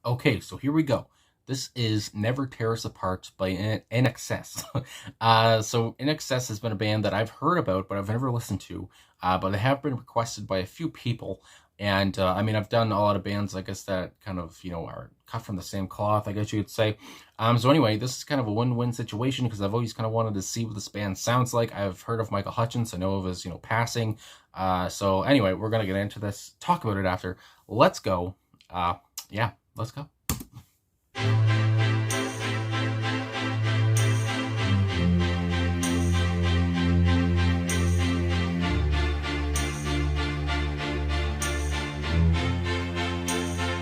Okay, so here we go. This is Never Tear Us Apart by INXS. So INXS has been a band that I've heard about, but I've never listened to. But they have been requested by a few people. And I mean, I've done a lot of bands, I guess, that kind of, are cut from the same cloth, I guess you could say. So anyway, this is kind of a win-win situation because I've always kind of wanted to see what this band sounds like. I've heard of Michael Hutchence. I know of his, passing. So anyway, we're going to get into this, talk about it after. Let's go. Yeah, let's go.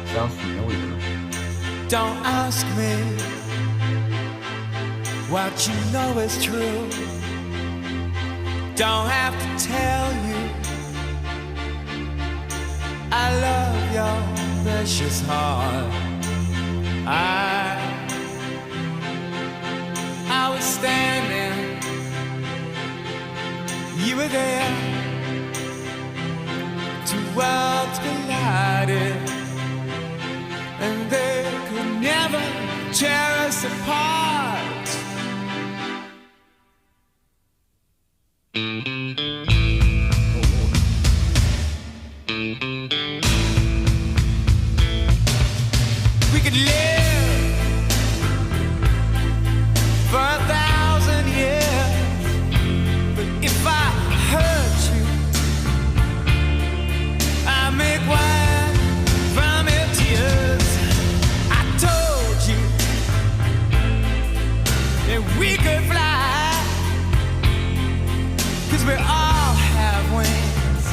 Sounds familiar. Don't ask me what you know is true. Don't have to tell you I love your precious heart. I was standing, you were there. Two worlds collided, and they could never tear us apart. We could live for 1,000 years, but if I hurt you, I make wine from your tears. I told you that we could fly, 'cause we all have wings,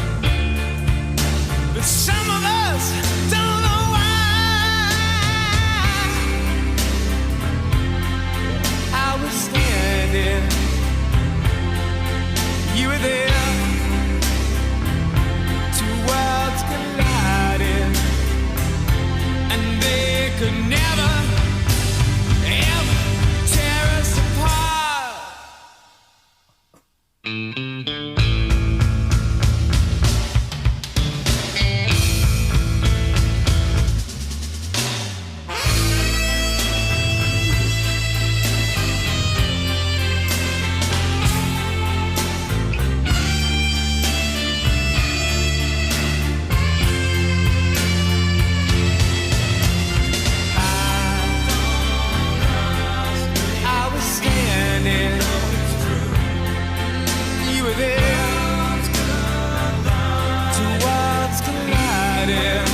but some of us don't know why. I was standing, you were there. Two worlds collided, and they could never, ever tear us apart. I was standing, you were there. Two worlds collided,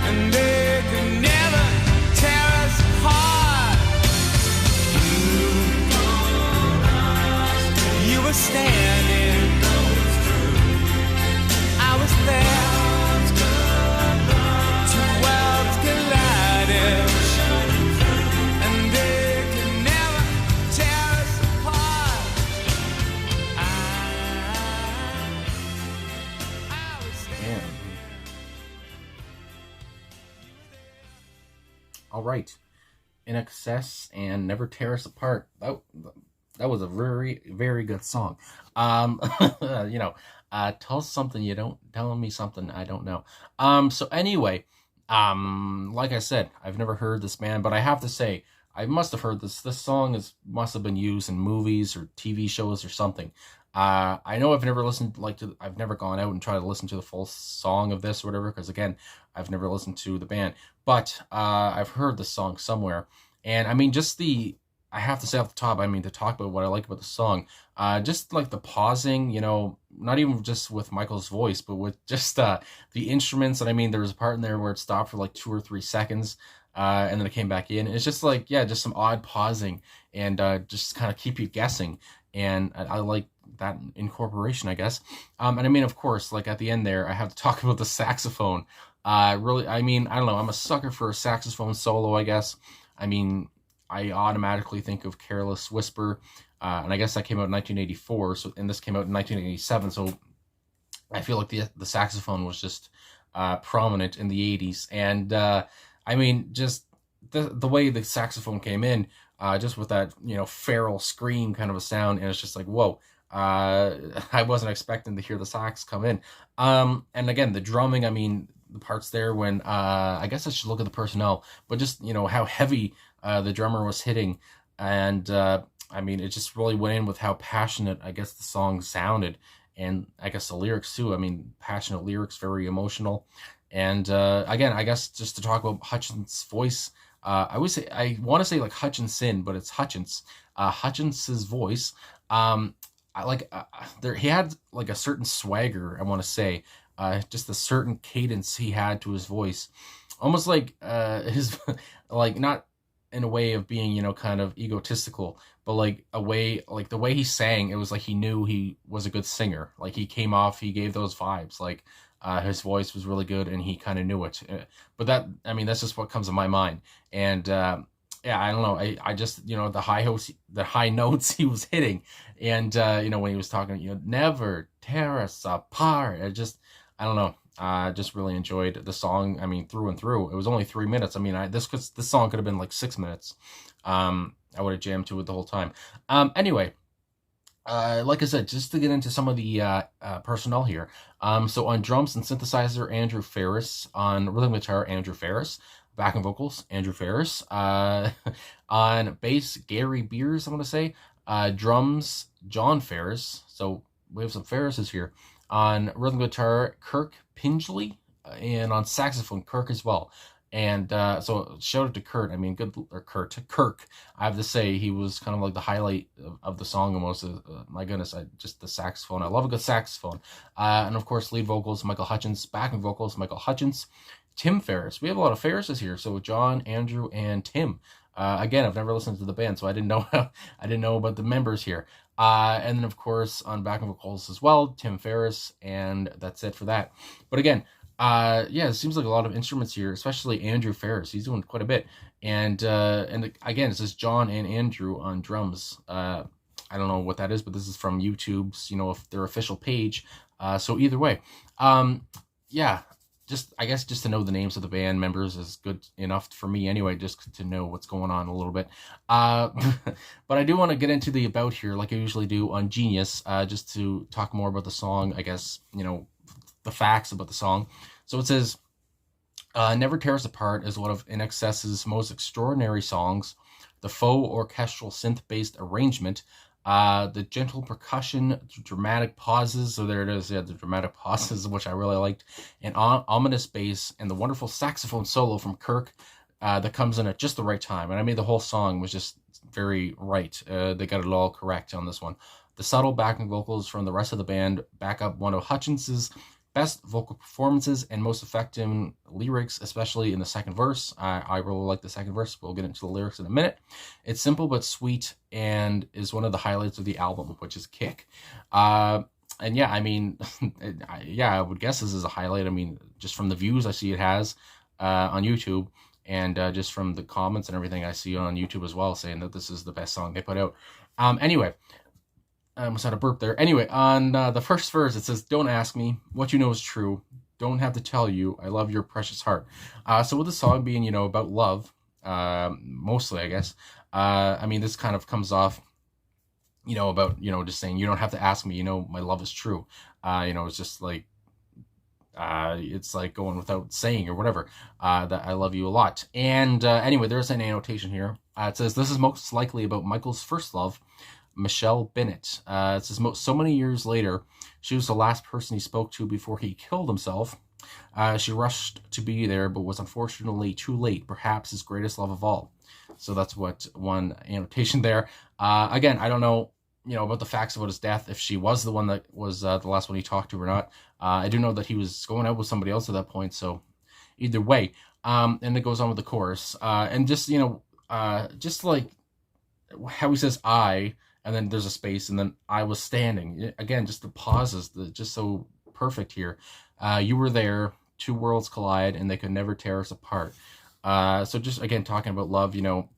and they could never tear us apart. You were standing, I was there. Two worlds collided, and they could never tear us apart. I was standing. Damn. All right. INXS and Never Tear Us Apart. That was a very, very good song. Tell something you don't, telling me something I don't know. So anyway, like I said, I've never heard this band, but I have to say, I must have heard this. This song must have been used in movies or TV shows or something. I know I've never listened, I've never gone out and tried to listen to the full song of this or whatever, because again, I've never listened to the band, but I've heard the song somewhere. And I mean, I have to say off the top, I mean, to talk about what I like about the song, just like the pausing, not even just with Michael's voice, but with just the instruments. And I mean, there was a part in there where it stopped for like 2 or 3 seconds, and then it came back in. It's just like, yeah, just some odd pausing, and just kind of keep you guessing. And I like that incorporation, I guess. And I mean, of course, like at the end there, I have to talk about the saxophone. Really, I mean, I don't know, I'm a sucker for a saxophone solo, I guess. I mean, I automatically think of Careless Whisper, and I guess that came out in 1984. And this came out in 1987. So I feel like the saxophone was just prominent in the 80s, and I mean, just the way the saxophone came in, just with that feral scream kind of a sound, and it's just like, whoa. I wasn't expecting to hear the sax come in. And again, the drumming, I mean, the parts there when I guess I should look at the personnel, but just how heavy the drummer was hitting, and I mean it just really went in with how passionate I guess the song sounded, and I guess the lyrics too. I mean, passionate lyrics, very emotional, and again, I guess just to talk about Hutchins' voice, I want to say like Hutchinson, but it's Hutchence. Hutchence's voice. I like there he had like a certain swagger, I want to say, just a certain cadence he had to his voice, almost like his like not in a way of being kind of egotistical, but like a way like the way he sang, it was like he knew he was a good singer. Like he gave those vibes. Like his voice was really good, and he kind of knew it. But that, I mean, that's just what comes to my mind. And yeah, I don't know. I just the high notes he was hitting, and when he was talking, never tear us apart. I don't know. I just really enjoyed the song. I mean, through and through. It was only 3 minutes. I mean, this song could have been like 6 minutes. I would have jammed to it the whole time. Anyway, like I said, just to get into some of the personnel here. So on drums and synthesizer, Andrew Ferris. On rhythm guitar, Andrew Ferris. Backing vocals, Andrew Ferris. On bass, Gary Beers, I want to say. Drums, John Ferris. So we have some Ferrises here. On rhythm guitar, Kirk Pingley. And on saxophone, Kirk as well. And so shout out to Kurt. I mean, Kirk. I have to say he was kind of like the highlight of the song almost. My goodness, just the saxophone. I love a good saxophone. And of course, lead vocals, Michael Hutchence. Backing vocals, Michael Hutchence. Tim Ferris. We have a lot of Ferrises here. So John, Andrew, and Tim. Again, I've never listened to the band, so I didn't know about the members here. And then of course on backing vocals as well, Tim Ferris, and that's it for that. But again, yeah, it seems like a lot of instruments here, especially Andrew Ferris. He's doing quite a bit. And again, it says John and Andrew on drums. I don't know what that is, but this is from YouTube's, their official page. So either way, yeah, I guess just to know the names of the band members is good enough for me anyway, just to know what's going on a little bit. But I do want to get into the about here, like I usually do on Genius, just to talk more about the song, I guess, the facts about the song. So it says, Never Tear Us Apart is one of INXS's most extraordinary songs. The faux orchestral synth-based arrangement, the gentle percussion, the dramatic pauses, so there it is, yeah, the dramatic pauses, which I really liked, and ominous bass, and the wonderful saxophone solo from Kirk that comes in at just the right time. And I mean, the whole song was just very right. They got it all correct on this one. The subtle backing vocals from the rest of the band back up one of Hutchence's best vocal performances and most effective lyrics, especially in the second verse. I really like the second verse. We'll get into the lyrics in a minute. It's simple but sweet and is one of the highlights of the album, which is Kick. And yeah, I mean, yeah, I would guess this is a highlight. I mean, just from the views I see it has on YouTube, and just from the comments and everything I see on YouTube as well, saying that this is the best song they put out. Anyway, I almost had a burp there. Anyway, on the first verse, it says, "Don't ask me. What you know is true. Don't have to tell you. I love your precious heart." So with the song being, about love, mostly, I guess, I mean, this kind of comes off, about, just saying, you don't have to ask me, my love is true. It's just like, it's like going without saying or whatever, that I love you a lot. And anyway, there's an annotation here. It says, this is most likely about Michael's first love, Michelle Bennett. It says, so many years later, she was the last person he spoke to before he killed himself. She rushed to be there, but was unfortunately too late, perhaps his greatest love of all. So that's what one annotation there. Again, I don't know, about the facts about his death, if she was the one that was the last one he talked to or not. I do know that he was going out with somebody else at that point, so either way. And it goes on with the chorus. And just, just like how he says I, and then there's a space, and then I was standing. Again, just the pauses, just so perfect here. You were there, two worlds collide, and they could never tear us apart. So just, again, talking about love, you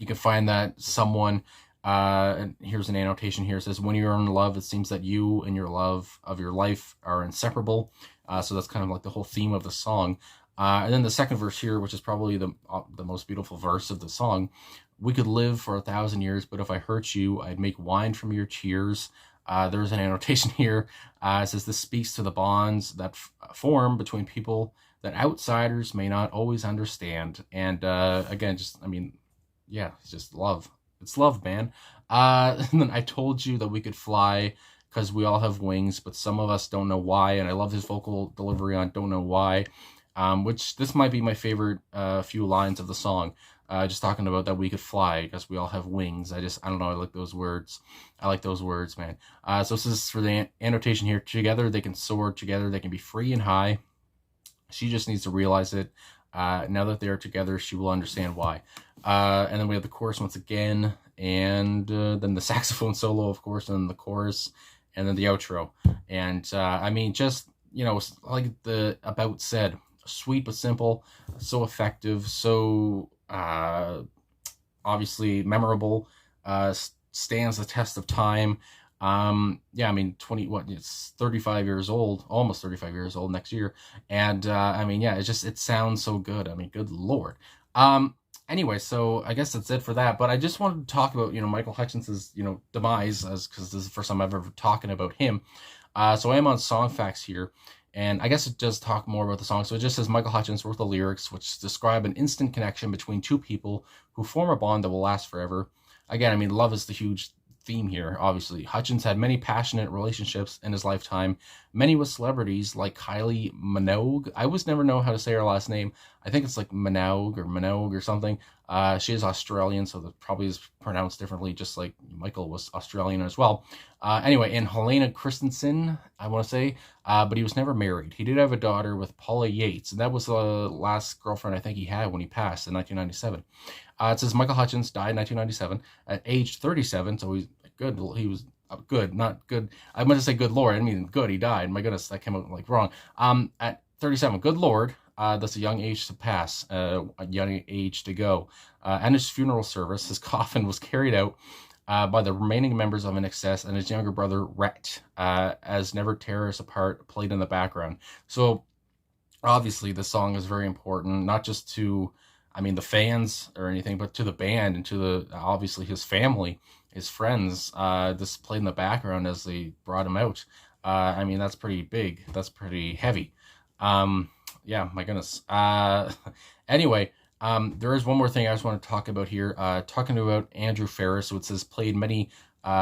can find that someone, and here's an annotation here, it says, when you're in love, it seems that you and your love of your life are inseparable. So that's kind of like the whole theme of the song. And then the second verse here, which is probably the most beautiful verse of the song. We could live for 1,000 years, but if I hurt you, I'd make wine from your tears. There's an annotation here. It says this speaks to the bonds that form between people that outsiders may not always understand. And again, just I mean, yeah, it's just love. It's love, man. And then I told you that we could fly because we all have wings, but some of us don't know why. And I love his vocal delivery on "Don't Know Why," which this might be my favorite few lines of the song. Just talking about that we could fly because we all have wings. I don't know. I like those words. I like those words, man. So this is for the annotation here. Together they can soar. Together they can be free and high. She just needs to realize it. Now that they are together, she will understand why. And then we have the chorus once again, and then the saxophone solo, of course, and then the chorus, and then the outro. And I mean, just, like the About said, sweet but simple, so effective, so obviously memorable, stands the test of time. Yeah, I mean, it's 35 years old, almost 35 years old next year. And, I mean, yeah, it sounds so good. I mean, good Lord. Anyway, so I guess that's it for that. But I just wanted to talk about, Michael Hutchence's, demise, because this is the first time I've ever talking about him. So I am on Song Facts here. And I guess it does talk more about the song. So it just says Michael Hutchence wrote the lyrics, which describe an instant connection between two people who form a bond that will last forever. Again, I mean, love is the huge theme here, obviously. Hutchence had many passionate relationships in his lifetime, many with celebrities like Kylie Minogue. I always never know how to say her last name. I think it's like Minogue or something. She is Australian, so that probably is pronounced differently, just like Michael was Australian as well. Anyway, and Helena Christensen, I want to say, but he was never married. He did have a daughter with Paula Yates, and that was the last girlfriend I think he had when he passed in 1997. It says Michael Hutchence died in 1997 at age 37, so he's good. He was good, not good. I meant to say good Lord. I mean good. He died. My goodness, that came out like wrong. At 37, good Lord. That's a young age to pass, a young age to go. And his funeral service, his coffin was carried out by the remaining members of INXS and his younger brother Rhett, as Never Tear Us Apart played in the background. So obviously the song is very important, not just to, the fans or anything, but to the band and to obviously his family, his friends. This played in the background as they brought him out. That's pretty big. That's pretty heavy. Yeah, my goodness. Anyway, there is one more thing I just want to talk about here. Talking about Andrew Ferris, so it says played many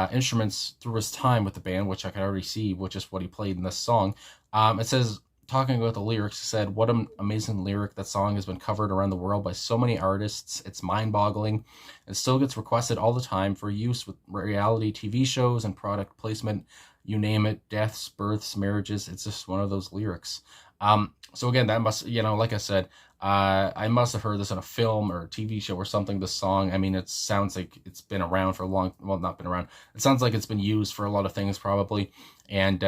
instruments through his time with the band, which I can already see, which is what he played in this song. It says, talking about the lyrics, he said, what an amazing lyric. That song has been covered around the world by so many artists. It's mind-boggling. It still gets requested all the time for use with reality TV shows and product placement. You name it, deaths, births, marriages. It's just one of those lyrics. So again, that must, like I said, I must have heard this in a film or a TV show or something, this song. It sounds like it's been around for a long, well, not been around. It sounds like it's been used for a lot of things probably. And,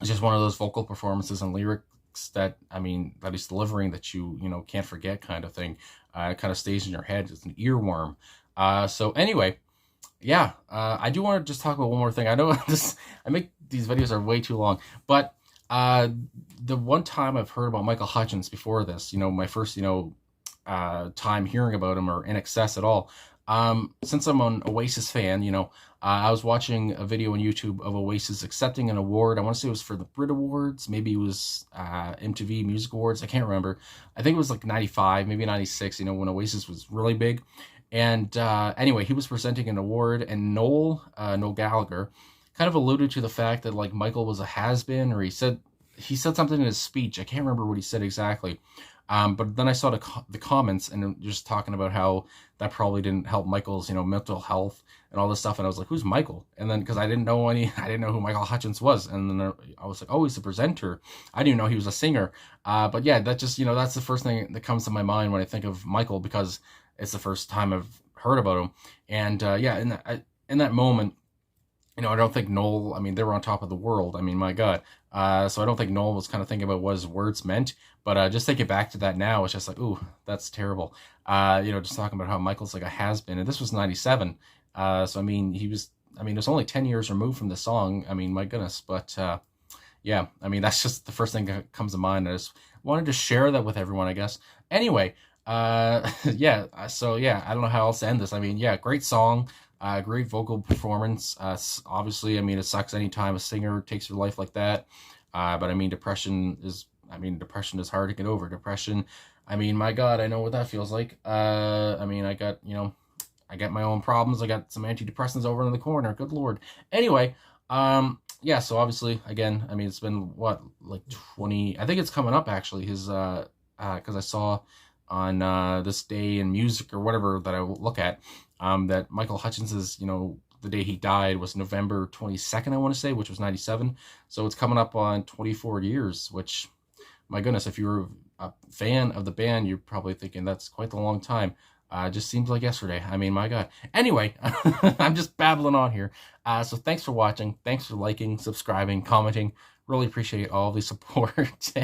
it's just one of those vocal performances and lyrics that, that he's delivering that you can't forget kind of thing. It kind of stays in your head. It's an earworm. So anyway, yeah, I do want to just talk about one more thing. I know I make these videos are way too long, but the one time I've heard about Michael Hutchence before this, my first, time hearing about him or INXS at all. Since I'm an Oasis fan, I was watching a video on YouTube of Oasis accepting an award. I want to say it was for the Brit Awards. Maybe it was MTV Music Awards. I can't remember. I think it was like 95, maybe 96, when Oasis was really big. And anyway, he was presenting an award, and Noel Gallagher kind of alluded to the fact that like Michael was a has-been, or he said something in his speech. I can't remember what he said exactly. But then I saw the comments and just talking about how that probably didn't help Michael's, mental health and all this stuff. And I was like, who's Michael? And then, cause I didn't know who Michael Hutchence was. And then I was like, oh, he's a presenter. I didn't know he was a singer. But yeah, that just, that's the first thing that comes to my mind when I think of Michael, because it's the first time I've heard about him. And, yeah, in that moment, I don't think Noel, they were on top of the world. My God. So I don't think Noel was kind of thinking about what his words meant, but just thinking back to that now, it's just like, ooh, that's terrible. Just talking about how Michael's like a has-been, and this was 97. So, he was, it was only 10 years removed from the song. My goodness. But, yeah, that's just the first thing that comes to mind. I just wanted to share that with everyone, I guess. Anyway, yeah, so yeah, I don't know how else to end this. Yeah, great song. Great vocal performance. Obviously, I mean, it sucks anytime a singer takes their life like that. But I mean, depression is hard to get over. Depression, I mean, my God, I know what that feels like. I mean, I got my own problems. I got some antidepressants over in the corner. Good Lord. Anyway, yeah, so obviously, again, I mean, it's been what, like 20, I think it's coming up actually, his, because I saw on this day in music or whatever that I look at, that Michael Hutchence is, the day he died was November 22nd, I want to say, which was 97. So it's coming up on 24 years, which, my goodness, if you're a fan of the band, you're probably thinking that's quite a long time. Just seems like yesterday. I mean, my God. Anyway, I'm just babbling on here. So thanks for watching. Thanks for liking, subscribing, commenting. Really appreciate all the support.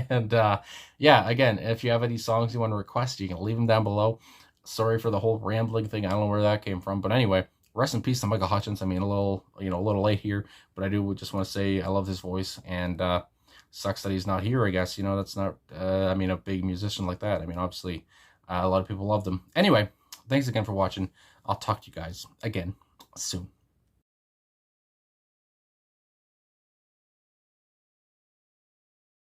And yeah, again, if you have any songs you want to request, you can leave them down below. Sorry for the whole rambling thing. I don't know where that came from. But anyway, rest in peace to Michael Hutchence. I mean, a little late here. But I do just want to say I love his voice. And sucks that he's not here, I guess. That's not, I mean, a big musician like that. I mean, obviously, a lot of people love them. Anyway, thanks again for watching. I'll talk to you guys again soon.